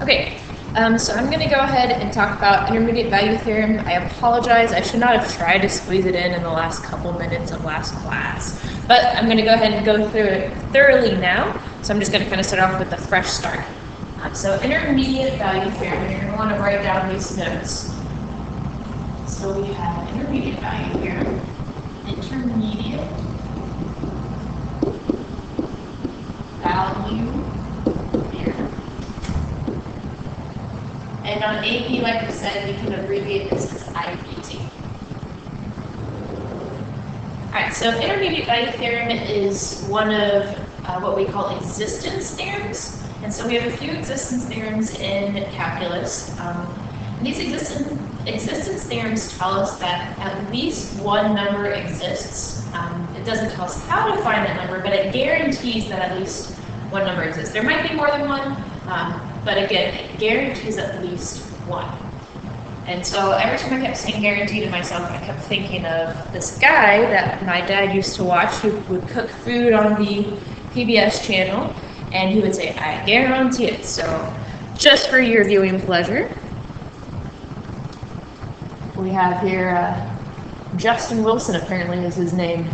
Okay, so I'm going to go ahead and talk about intermediate value theorem. I apologize, I should not have tried to squeeze it in the last couple minutes of last class, but I'm going to go ahead and go through it thoroughly now. So I'm just going to kind of start off with a fresh start. So intermediate value theorem, you're going to want to write down these notes. So we have intermediate value theorem, intermediate value theorem. And on AP, like we said, we can abbreviate this as IVT. All right, so intermediate value theorem is one of what we call existence theorems. And so we have a few existence theorems in calculus. And these existence theorems tell us that at least one number exists. It doesn't tell us how to find that number, but it guarantees that at least one number exists. There might be more than one, but again, it guarantees at least one. And so every time I kept saying guarantee to myself, I kept thinking of this guy that my dad used to watch who would cook food on the PBS channel, and he would say, I guarantee it. So just for your viewing pleasure, we have here Justin Wilson, apparently is his name.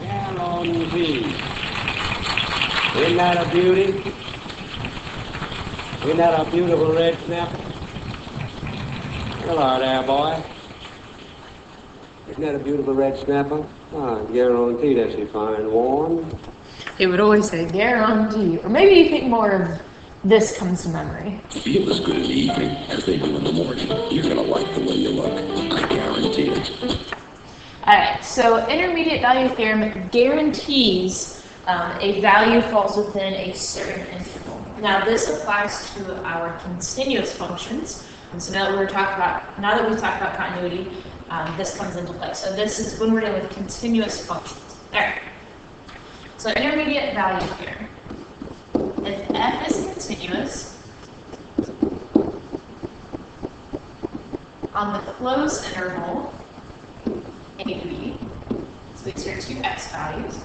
Guarantee. Isn't that a beauty? Isn't that a beautiful red snapper? Hello there, boy. Isn't that a beautiful red snapper? I guarantee that's a fine one. He would always say, guarantee. Or maybe you think more of this comes to memory. Feel as good in the evening as they do in the morning. You're going to like the way you look. I guarantee it. Alright, so intermediate value theorem guarantees a value falls within a certain interval. Now this applies to our continuous functions. And so now that we've talked about continuity, this comes into play. So this is when we're dealing with continuous functions. Alright. So intermediate value theorem. If f is continuous on the closed interval a to b, so these are two x values,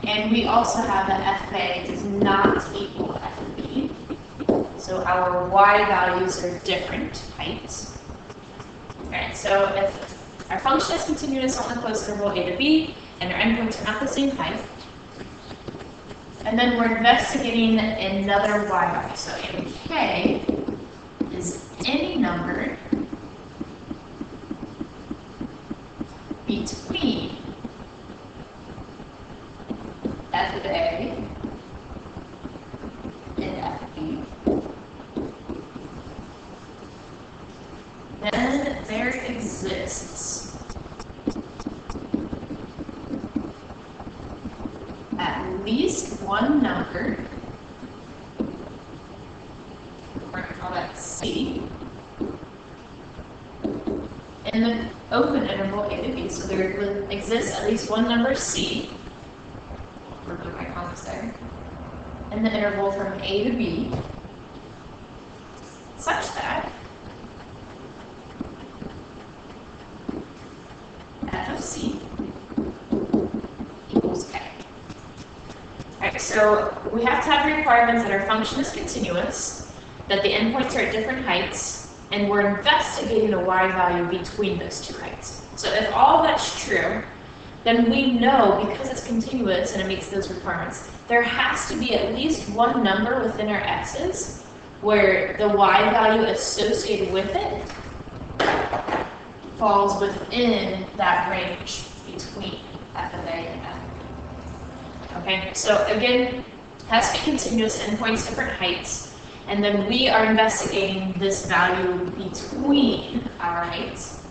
and we also have that fa does not equal fb, so our y values are different heights. Alright, so if our function is continuous on the closed interval a to b, and our endpoints are not the same height, and then we're investigating another y value. So k is any number between f of a and f of b. Then there exists at least one number, we're going to call that C, in the open interval a to b. So there exists at least one number C, we're putting my comments there, in the interval from a to b, such that f of c equals k. Alright, so we have to have requirements that our function is continuous, that the endpoints are at different heights, and we're investigating a y value between those two heights. So if all that's true, then we know, because it's continuous and it meets those requirements, there has to be at least one number within our x's where the y value associated with it falls within that range between f of a and f of b. Okay, so again, it has to be continuous, endpoints, different heights, and then we are investigating this value between our heights.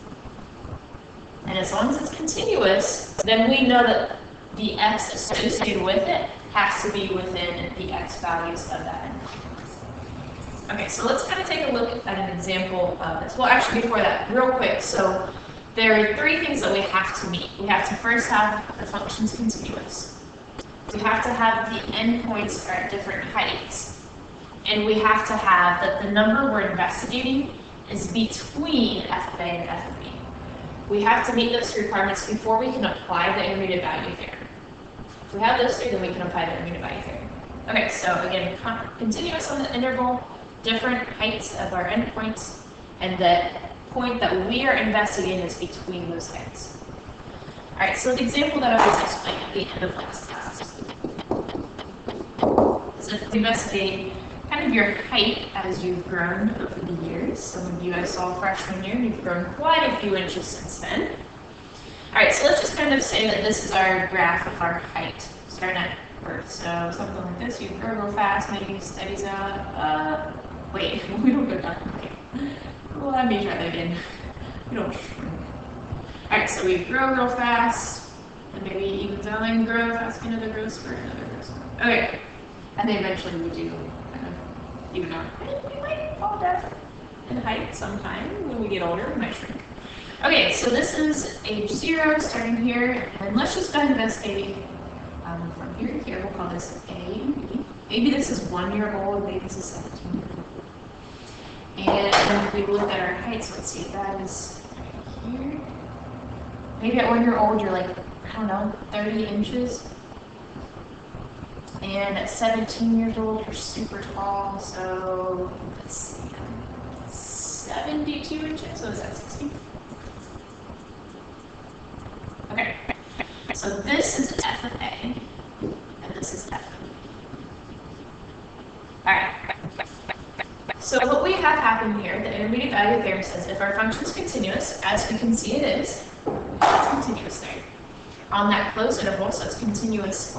And as long as it's continuous, then we know that the x associated with it has to be within the x values of that endpoint. Okay, so let's kind of take a look at an example of this. Well, actually, before that, real quick, so there are three things that we have to meet. We have to first have the functions continuous. We have to have the endpoints are at different heights. And we have to have that the number we're investigating is between f of a and f of b. We have to meet those requirements before we can apply the intermediate value theorem. If we have those three, then we can apply the intermediate value theorem. Okay, so again, continuous on the interval, different heights of our endpoints, and the point that we are investigating is between those heights. All right, so the example that I was explaining at the end of last class is to investigate kind of your height as you've grown over the years. Some of you I saw freshman year, and you've grown quite a few inches since then. All right, so let's just kind of say that this is our graph of our height, starting at birth. So something like this, you grow real fast, maybe steadies out. Wait, we don't go down. Well, let me try that again. We don't shrink. All right, so we grow real fast, and maybe evens out and grow fast, another growth spurt, another growth spurt. Okay, and then eventually we do kind of even out. We might fall down in height sometime when we get older, we might shrink. Okay, so this is age 0 starting here, and let's just go ahead and investigate from here to here. We'll call this A and B. Maybe this is 1 year old, maybe this is 17 years old. And we look at our height, so let's see, that is right here. Maybe at 1 year old, you're like, I don't know, 30 inches. And at 17 years old, you're super tall, so let's see, 72 inches, so is that 60? Okay, so this is f of A, and this is f of B. All right, so what we have happen here, the intermediate value theorem says if our function is continuous, as we can see it is, it's continuous there. On that closed interval, so it's continuous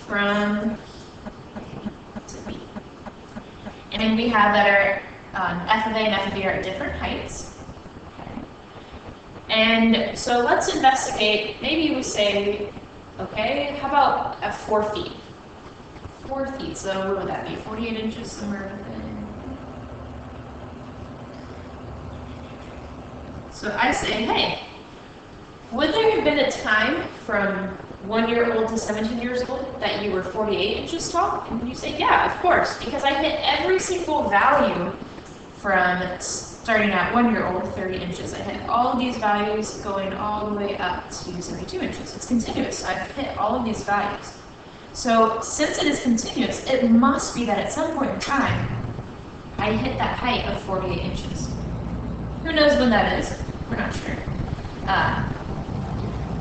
from to B. And then we have that our f of A and f of B are at different heights. And so let's investigate, maybe we say, okay, how about at 4 feet? 4 feet, so what would that be, 48 inches somewhere within? So I say, hey, would there have been a time from 1 year old to 17 years old that you were 48 inches tall? And you say, yeah, of course, because I hit every single value from starting at 1 year old, 30 inches. I hit all of these values going all the way up to 72 inches. It's continuous, so I've hit all of these values. So since it is continuous, it must be that at some point in time, I hit that height of 48 inches. Who knows when that is? We're not sure.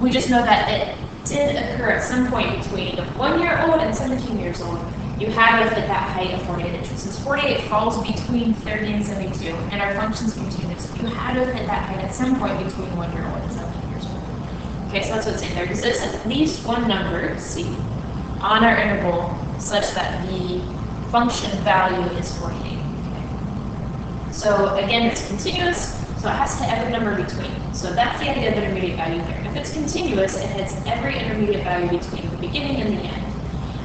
We just know that it did occur at some point between 1 year old and 17 years old. You had to hit that height of 48 inches. Since 48 falls between 30 and 72, and our function's continuous, you had to hit that height at some point between 1 year old and 17 years old. Okay, so that's what it's saying. There exists at least one number, C, on our interval such that the function value is 48. Okay. So again, it's continuous, so it has to hit every number between. So that's the idea of intermediate value there. If it's continuous, it hits every intermediate value between the beginning and the end.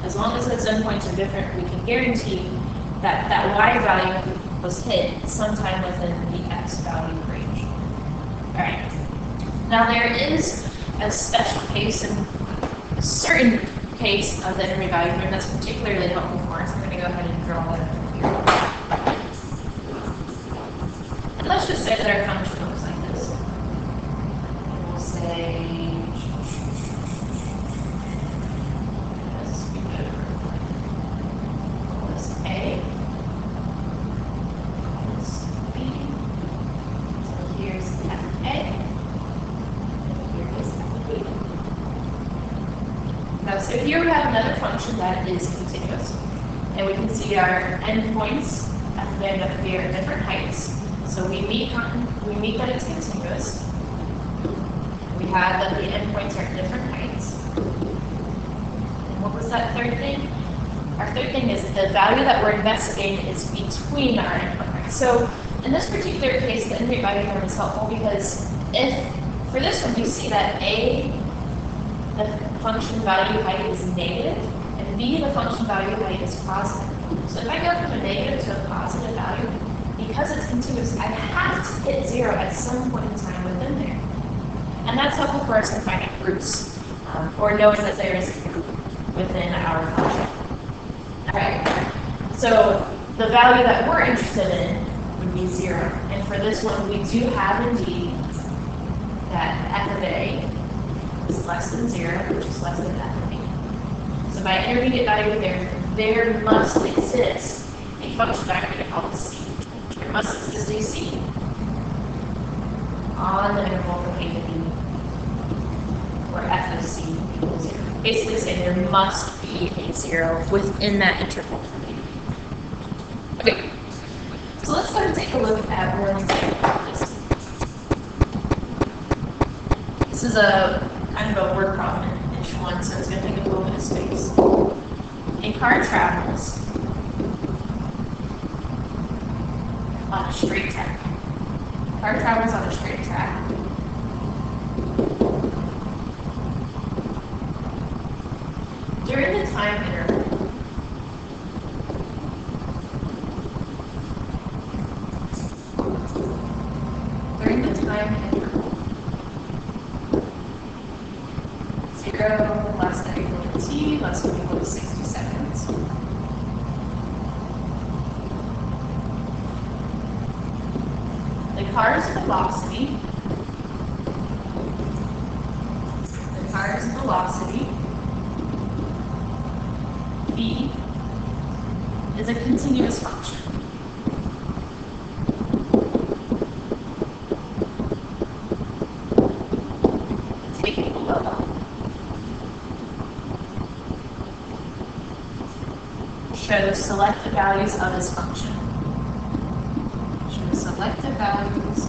As long as those endpoints are different, we can guarantee that that y value was hit sometime within the x value range. All right. Now there is a special case and a certain case of the intermediate value theorem that's particularly helpful for us. I'm going to go ahead and draw that up here. And let's just say that our function looks like this. We'll say A, this B, so here's f of A, and here is f of B. Now, so here we have another function that is continuous, and we can see our endpoints f of A and f of B are at different heights. So we meet that it's continuous. We have that the endpoints are at different heights. And what was that third thing? Our third thing is the value that we're investigating is between our endpoints. So in this particular case, the intermediate value theorem is helpful because if, for this one, you see that A, the function value height is negative, and B, the function value height is positive. So if I go from a negative to a positive value, because it's continuous, I have to hit 0 at some point in time within there. And that's helpful for us to find out roots, or knowing that there is a root within our function. Alright, so the value that we're interested in would be 0. And for this one, we do have indeed that f of A is less than 0, which is less than f of B. So by intermediate value theorem, there must exist a function that I'm going to call C. There must exist a C on the interval from A to B, where f of C equals 0. Basically saying there must be a 0 within that interval from A to B. Okay, so let's go and take a look at Merlin's hypothesis. This is a kind of a word problem-ish one, so it's going to take a little bit of space. A car travels on a straight track. A car travels on a straight track. During the time interval, less than or equal to t, less than or equal to 60 seconds. The car's velocity, v, is a continuous function. Taken below. Shows selected values of this function. Shows selected values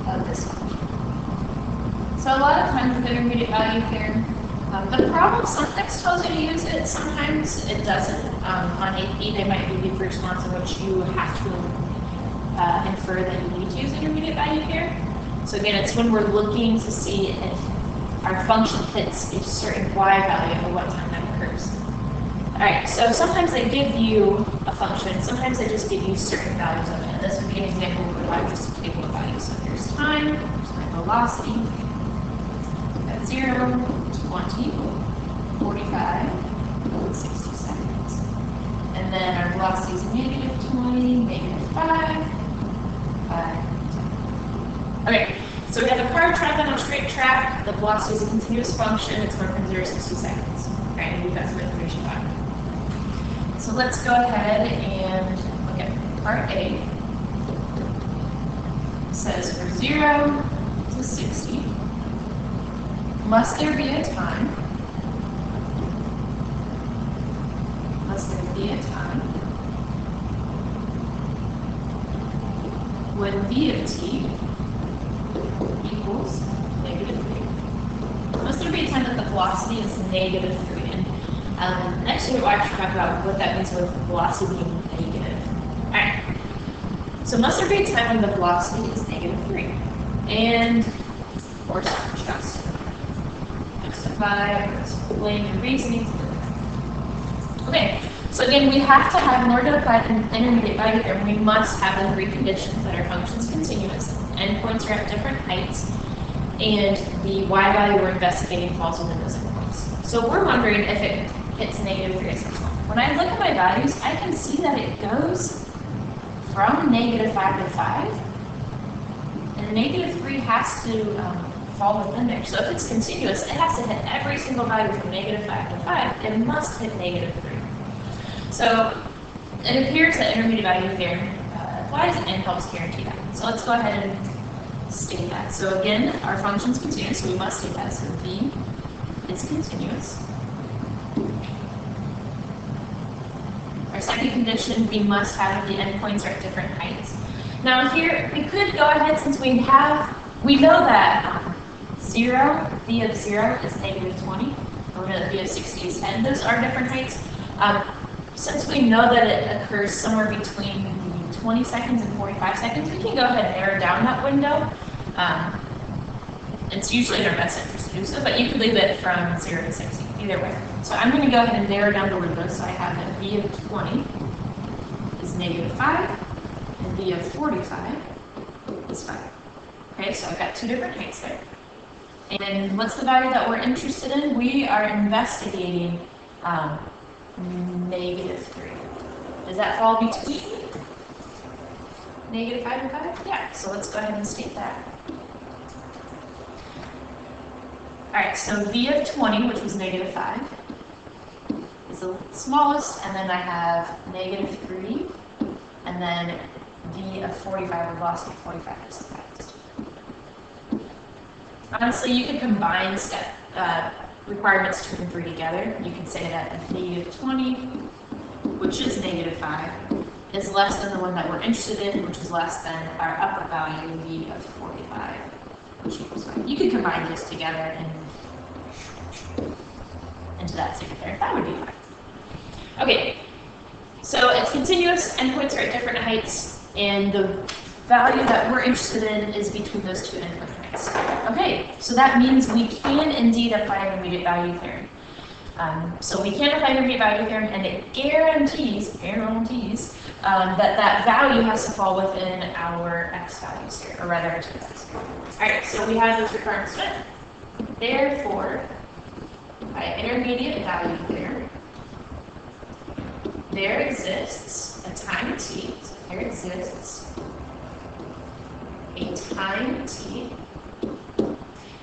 of this function. So a lot of times with intermediate value theorem, the problem sometimes tells you to use it, sometimes it doesn't. On AP, they might give you first ones in which you have to infer that you need to use intermediate value theorem. So again, it's when we're looking to see if our function hits a certain y value at what time that occurs. Alright, so sometimes they give you a function, sometimes they just give you certain values of it. And this would be an example where I just a table of values. So here's time, here's my velocity, at 0, 20, 45, 60 seconds. And then our velocity is negative 20, negative 5, 5, 10. Okay. So we have a car traveling on a straight track. The velocity is a continuous function. It's going from 0 to 60 seconds. Okay, and we've got some information about it. So let's go ahead and look at part A. It says for 0 to 60, must there be a time? Must there be a time when v of t equals negative 3. Must there be a time that the velocity is negative 3? And next we'll actually talk about what that means with velocity being negative. Alright. So must there be a time when the velocity is negative 3? And of course, just justify or explain your reasoning. Okay. So again, we have to have, in order to apply an intermediate value theorem, we must have the three conditions that our function is continuous, endpoints are at different heights, and the y value we're investigating falls within those endpoints. So we're wondering if it hits negative 3 at some point. When I look at my values, I can see that it goes from negative 5 to 5, and negative 3 has to fall within there. So if it's continuous, it has to hit every single value from negative 5 to 5. It must hit negative 3. So it appears that intermediate value theorem applies and helps guarantee that. So let's go ahead and state that. So again, our function is continuous, so we must state that. So v is continuous. Our second condition, we must have the endpoints are at different heights. Now here, we could go ahead, since we know that 0, v of 0 is negative 20, or we know that v of 60 is 10. Those are different heights. Since we know that it occurs somewhere between 20 seconds and 45 seconds, we can go ahead and narrow down that window. It's usually in our best interest to do so, but you could leave it from 0 to 60, either way. So I'm going to go ahead and narrow down the window, so I have that v of 20 is negative 5, and v of 45 is 5. Okay, so I've got two different heights there. And what's the value that we're interested in? We are investigating negative 3. Does that fall between negative 5 and 5? Yeah, so let's go ahead and state that. Alright, so v of 20, which was negative 5, is the smallest, and then I have negative 3, and then v of 45, or velocity of 45 is the fastest. Honestly, you could combine requirements 2 and 3 together. You can say that v of 20, which is negative 5, is less than the one that we're interested in, which is less than our upper value, v of 45, which equals 5. You could combine those together and into that secret there. That would be fine. Okay, so it's continuous, endpoints are at different heights, and the value that we're interested in is between those two endpoint heights. Okay, so that means we can indeed apply an immediate value theorem. So we can apply an immediate value theorem, and it guarantees that value has to fall within our x values here, or rather our 2x. All right, so we have those requirements met. Therefore, by intermediate value theorem, there exists a time t, so there exists a time t,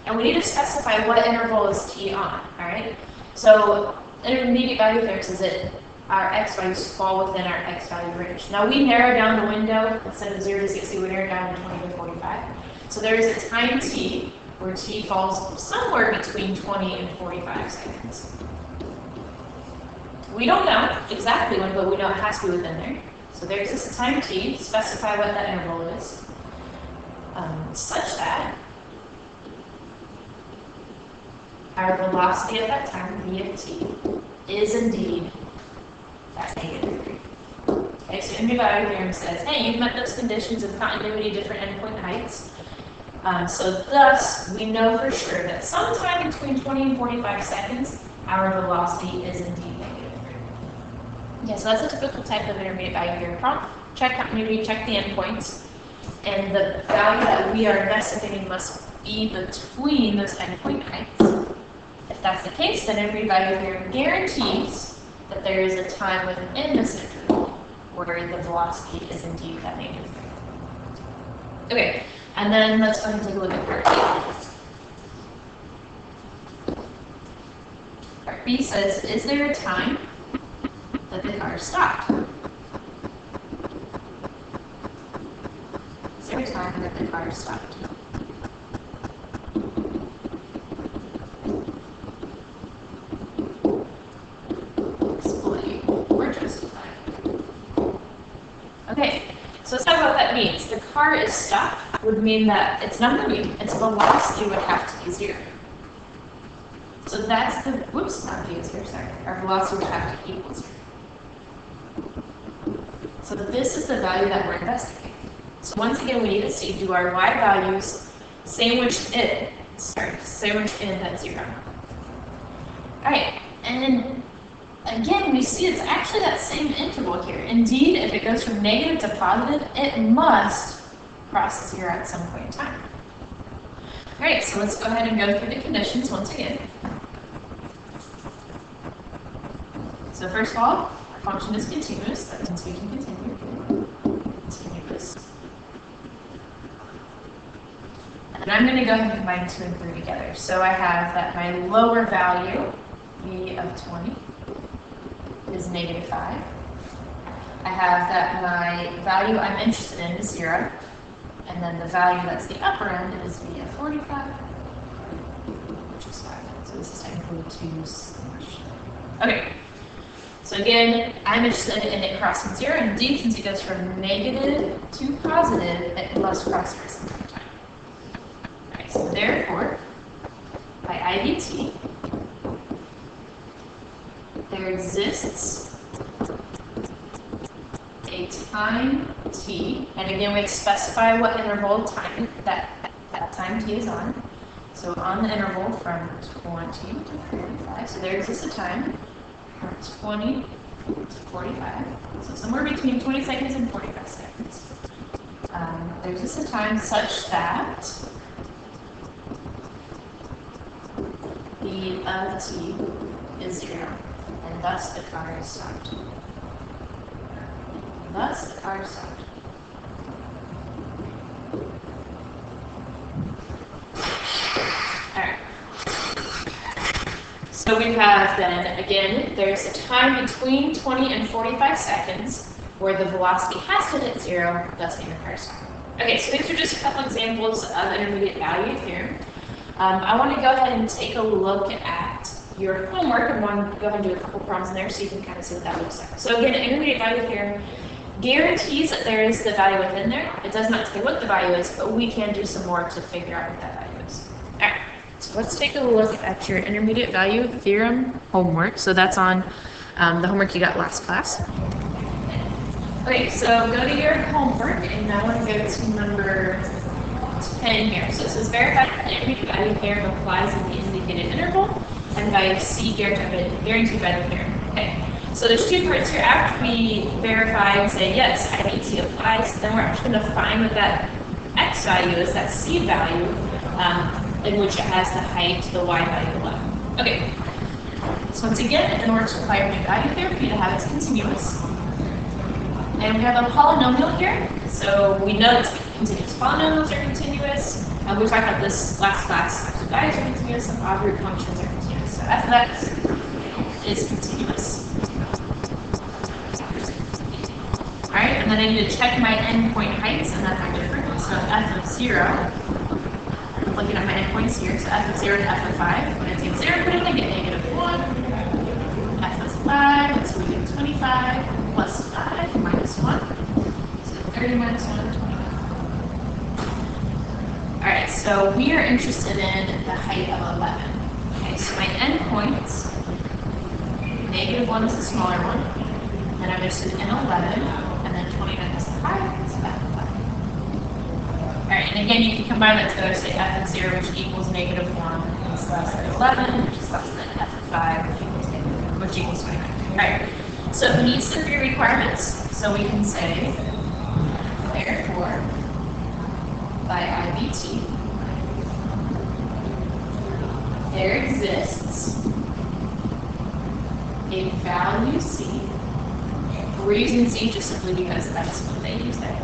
and we need to specify what interval is t on, all right? So intermediate value theorem says that our x values fall within our x value range. Now we narrow down the window, instead of 0 to 60, we narrow down to 20 to 45. So there is a time t where t falls somewhere between 20 and 45 seconds. We don't know exactly when, but we know it has to be within there. So there exists a time t, specify what that interval is, such that our velocity at that time, v of t, is indeed that negative 3. Okay, so intermediate value theorem says, hey, you've met those conditions of continuity, different endpoint heights. So thus, we know for sure that sometime between 20 and 45 seconds, our velocity is indeed negative 3. Okay, so that's a typical type of intermediate value theorem prompt. Check continuity, check the endpoints, and the value that we are investigating must be between those endpoint heights. If that's the case, then intermediate value theorem guarantees that there is a time within this interval where the velocity is indeed that negative 3. Okay. And then let's go ahead and take a look at part B. Part B says, is there a time that the car stopped? Is there a time that the car stopped? Explain or justify. Okay. So let's talk about what that means. The car is stopped would mean that it's not moving. Its velocity would have to be 0. So that's the, whoops, not v is 0, sorry. Our velocity would have to equal 0. So this is the value that we're investigating. So once again, we need to see, do our y values sandwich in that 0? All right, and again, we see it's actually that same interval here. Indeed, if it goes from negative to positive, it must cross 0 at some point in time. All right, so let's go ahead and go through the conditions once again. So first of all, our function is continuous. That means we can continue. Continuous. And I'm going to go ahead and combine 2 and 3 together. So I have that my lower value, v of 20, is negative 5. I have that my value I'm interested in is 0, and then the value that's the upper end is v of 45, which is 5. So this is technically 2. Okay. So again, I'm interested in it crossing 0, and indeed, since it goes from negative to positive, it must cross 0 at some point in time. All right. So therefore, by IVT, there exists a time t, and again we specify what interval of time that time t is on. So on the interval from 20 to 45, so there exists a time from 20 to 45, so somewhere between 20 seconds and 45 seconds. There exists a time such that v of t is 0. And thus the car is stopped. Thus the car is stopped. Alright. So we have then, again, there's a time between 20 and 45 seconds where the velocity has to hit zero, thus the entire cycle. Okay, so these are just a couple examples of intermediate value theorem. I want to go ahead and take a look at your homework. I want to go ahead and do a couple problems in there so you can kind of see what that looks like. So again, intermediate value theorem guarantees that there is the value within there. It does not say what the value is, but we can do some more to figure out what that value is. All right, so let's take a look at your intermediate value theorem homework. So that's on the homework you got last class. Okay, so go to your homework, and I want to go to number 10 here. So it says verify that the intermediate value theorem applies in the indicated interval, and value C guaranteed by the theorem. Okay, so there's two parts here. After we verify and say yes, IVT applies, then we're actually going to find what that x value is, that C value, in which it has the height, the y value, 11. Okay, so once again, in order to apply our new value theorem, we need to have it's continuous. And we have a polynomial here, so we know that continuous polynomials are continuous. We talked about this last class. Absolute values are continuous, and odd root functions are continuous. So f of x is continuous. All right, and then I need to check my endpoint heights, and that's different. So f of 0, I'm looking at my endpoints here. So f of 0 to f of 5. When I take 0, put in, I get negative 1. F of 5, so we get 25. Plus 5 minus 1. So 30 minus 1 is 25. Alright, so we are interested in the height of 11. Okay, so my endpoints, negative 1 is the smaller one, and I'm interested in 11, and then 20 minus 5 is f of 5. Alright, and again, you can combine that together, say f of 0, which equals negative 1, is less than 11, which is less than f of 5, which equals 25. Alright. So it meets the 3 requirements, so we can say, therefore, by IVT, there exists a value C. We're using C just simply because that's what they use there.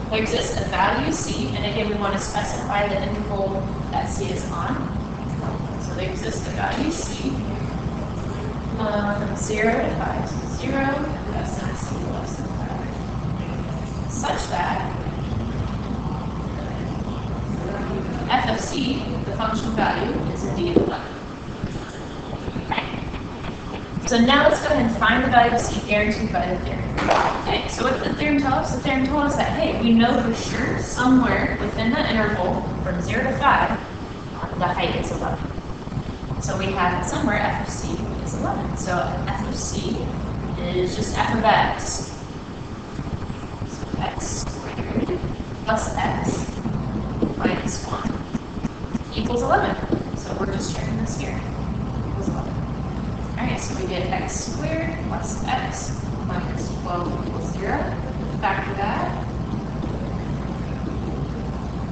There exists a value C, and again, we want to specify the interval that C is on. So there exists a value C. 0 to 5, so 0, less than C, less than 5, such that f of C, the function value, is indeed 11. So now let's go ahead and find the value of C guaranteed by the theorem. Okay, so what did the theorem tell us? The theorem told us that, hey, we know for sure somewhere within the interval from 0 to 5, the height is 11. So we have somewhere f of C is 11. So f of C is just f of x. So x squared plus x minus 1 equals 11. So we're just checking this here. Equals 11. Alright, so we get x squared plus x minus 12 equals 0. Factor that.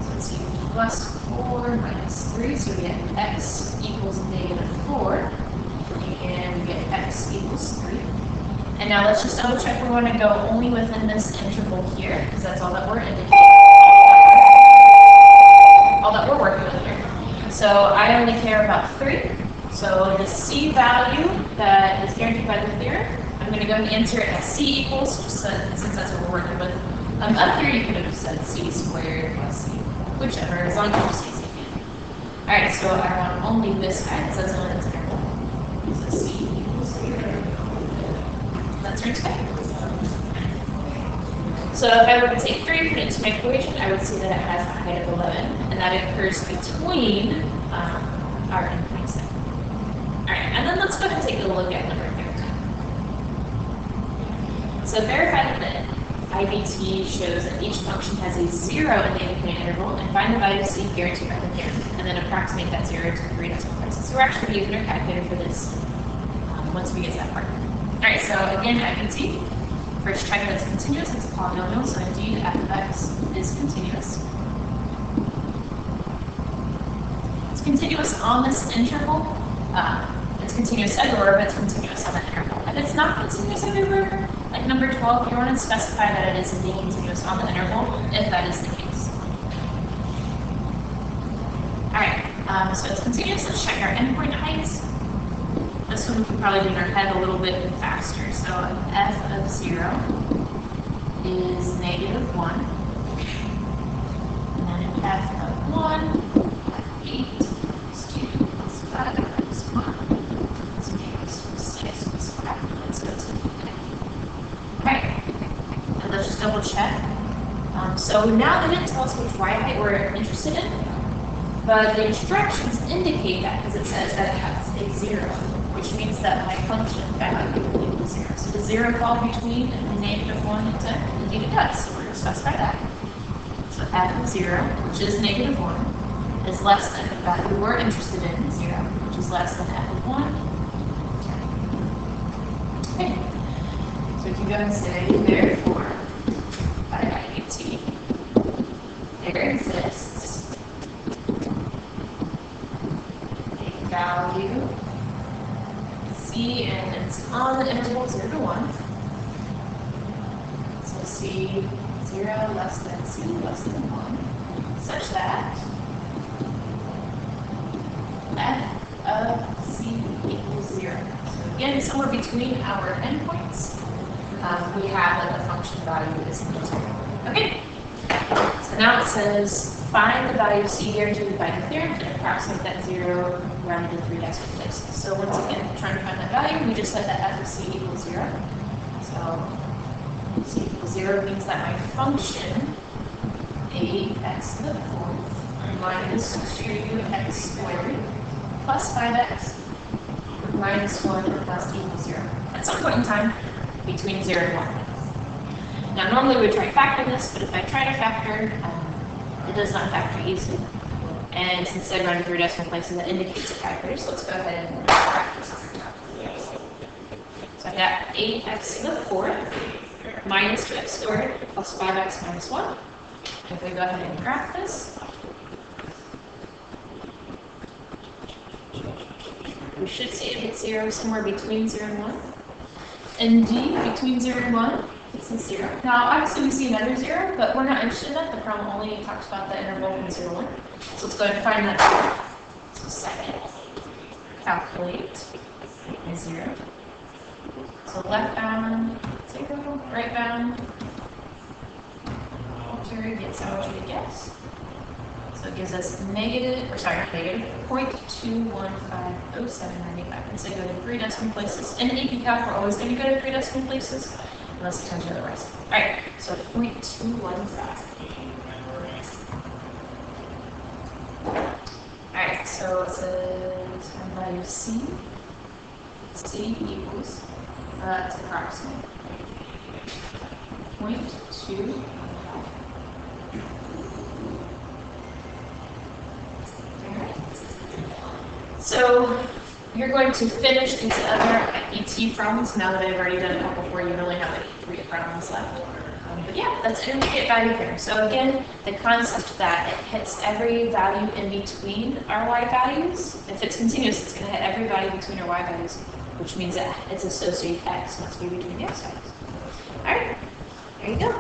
So let's see, plus 4 minus 3, so we get x equals negative 4, and we get x equals 3. And now let's just double check we want to go only within this interval here, because that's all that we're indicating. All that we're working with here. So I only care about 3. So the C value that is guaranteed by the theorem, I'm going to go and enter it as C equals, just since that's what we're working with. Up here you could have said C squared plus C, whichever, as long as you see C. Alright, so I want only this guy, because that's the one that's interval. So C equals 0. That's our type. So if I were to take 3 and put it into my equation, I would see that it has a height of 11, and that occurs between our endpoints there. Alright, and then let's go ahead and take a look at number 13. So verify that the IVT shows that each function has a 0 in the independent interval, and find the value of C guaranteed by the theorem, and then approximate that 0 to 3 decimal places. So we're actually going to use our calculator for this once we get to that part. Alright, so again, IVT. First, check that it's continuous. It's a polynomial, so indeed f of x is continuous. It's continuous on this interval. It's continuous everywhere, but it's continuous on that interval. If it's not continuous everywhere, like number 12, you want to specify that it is indeed continuous on the interval, if that is the case. Alright, so it's continuous. Let's check our endpoint heights. this one we can probably do in our head a little bit faster. So f of 0 is -1. And then f of 1, 8 plus 2 plus 5 plus 1 plus 8 plus 6 plus 5. Let's go to the end. Alright, and let's just double check. So now they didn't tell us which y height we're interested in, but the instructions indicate that because it says that it has a 0, which means that my function value equals 0. So does 0 fall between -1 and 10? Indeed it does, so we're going to specify that. So f of 0, which is -1, is less than the value we're interested in, 0, which is less than f of 1, 10. Okay, so we can go and say, therefore, by IVT, there exists a value C, and it's on the interval 0 to 1. So C 0 less than C less than 1, such that f of C equals 0. So again, somewhere between our endpoints, we have like a function value is equal to 0. Okay. So now it says find the value of C guaranteed by the theorem and approximate that 0 rounded to 3 decimal places. So once again, trying to find that value, we just said that f of C equals 0. So C equals 0 means that my function ax to the 4th minus 2x squared plus 5x minus 1 plus equals 0 at some point in time between 0 and 1. Now normally we would try to factor this, but if I try to factor, it does not factor easily. And since I run 3 decimal places, that indicates it factors. So let's go ahead and practice. So I got 8x to the 4th minus 2x squared plus 5x minus 1. If we go ahead and graph this, we should see it hit 0 somewhere between 0 and 1. Indeed, between 0 and 1, it's a 0. Now, obviously, we see another 0, but we're not interested in that. The problem only talks about the interval from 0 to 1. So let's go ahead and find that 0. So second, calculate is 0. So left bound, 0, right bound, alter gets how much we guess. So it gives us negative, or sorry, not negative, 0.2150795. And so go to 3 decimal places. In AP Calc, we're always going to go to 3 decimal places, unless it tells you otherwise. Alright, so 0.215. Alright, so it says value of C. C equals, that's approximate, 0.2. So you're going to finish these other IVT problems now that I've already done a couple for you. You only have like 3 problems left. But yeah, that's intermediate value theorem. So again, the concept that it hits every value in between our y values. If it's continuous, it's going to hit every value between our y values, which means that its associated x must be between the x values. All right, there you go.